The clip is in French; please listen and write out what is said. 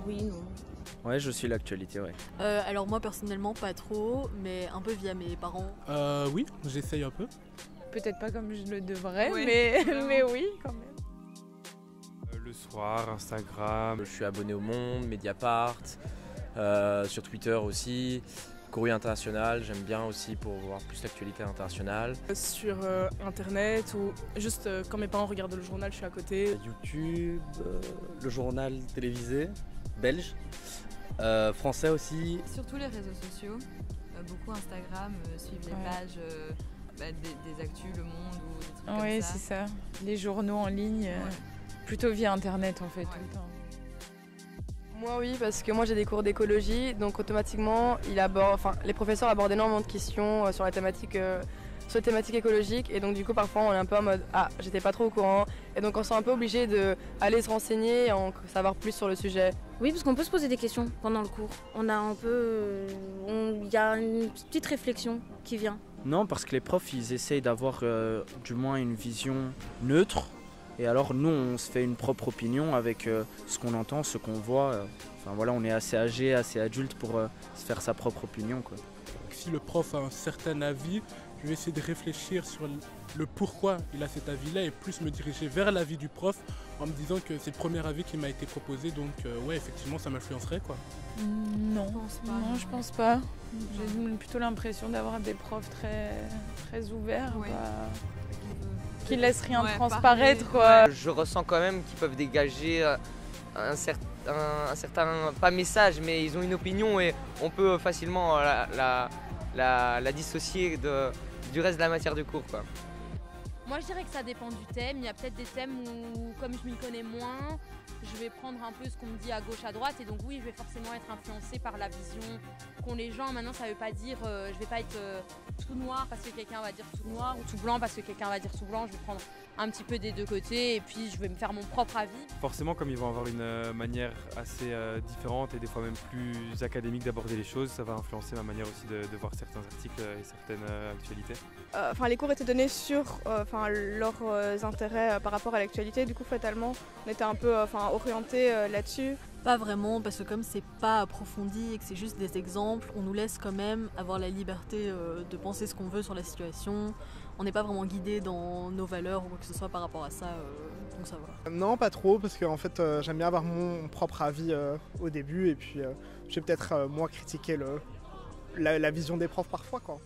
Oui, non. Ouais, je suis l'actualité, ouais. Alors moi personnellement pas trop, mais un peu via mes parents. Oui, j'essaye un peu. Peut-être pas comme je le devrais, Oui, mais oui quand même. Le soir, Instagram. Je suis abonné au Monde, Mediapart, sur Twitter aussi, Courrier International, j'aime bien aussi pour voir plus l'actualité internationale. Sur internet ou juste quand mes parents regardent le journal, je suis à côté. YouTube, le journal télévisé, belge, français aussi. Surtout les réseaux sociaux, beaucoup Instagram, suivre les pages des actus, Le Monde ou des trucs comme ça. Oui, c'est ça. Les journaux en ligne, plutôt via internet en fait tout le temps. Moi oui, parce que moi j'ai des cours d'écologie, donc automatiquement les professeurs abordent énormément de questions sur les thématiques écologiques, et donc du coup parfois on est un peu en mode ah j'étais pas trop au courant, et donc on s'est un peu obligé d'aller se renseigner et en savoir plus sur le sujet. Oui, parce qu'on peut se poser des questions pendant le cours. Il y a une petite réflexion qui vient. Non, parce que les profs ils essayent d'avoir du moins une vision neutre. Et alors nous on se fait une propre opinion avec ce qu'on entend, ce qu'on voit. Enfin voilà, on est assez âgé, assez adulte pour se faire sa propre opinion, quoi. Si le prof a un certain avis, je vais essayer de réfléchir sur le pourquoi il a cet avis-là et plus me diriger vers l'avis du prof en me disant que c'est le premier avis qui m'a été proposé, donc ouais effectivement ça m'influencerait quoi. Non, je pense pas. J'ai plutôt l'impression d'avoir des profs très ouverts. Qui laissent rien transparaître quoi. Je ressens quand même qu'ils peuvent dégager un certain, pas message, mais ils ont une opinion et on peut facilement la dissocier du reste de la matière du cours, quoi. Moi je dirais que ça dépend du thème. Il y a peut-être des thèmes où, comme je m'y connais moins, je vais prendre un peu ce qu'on me dit à gauche, à droite, et donc oui, je vais forcément être influencée par la vision qu'ont les gens. Maintenant, ça veut pas dire, je vais pas être tout noir parce que quelqu'un va dire tout noir, ou tout blanc parce que quelqu'un va dire tout blanc. Je vais prendre un petit peu des deux côtés et puis je vais me faire mon propre avis. Forcément, comme ils vont avoir une manière assez différente et des fois même plus académique d'aborder les choses, ça va influencer ma manière aussi de voir certains articles et certaines actualités. Les cours étaient donnés sur leurs intérêts par rapport à l'actualité, du coup fatalement on était un peu orienté là-dessus. Pas vraiment, parce que comme c'est pas approfondi et que c'est juste des exemples, on nous laisse quand même avoir la liberté de penser ce qu'on veut sur la situation. On n'est pas vraiment guidé dans nos valeurs ou quoi que ce soit par rapport à ça, donc ça va. Non, pas trop, parce que en fait, j'aime bien avoir mon propre avis au début, et puis je vais peut-être moins critiquer la vision des profs parfois, quoi.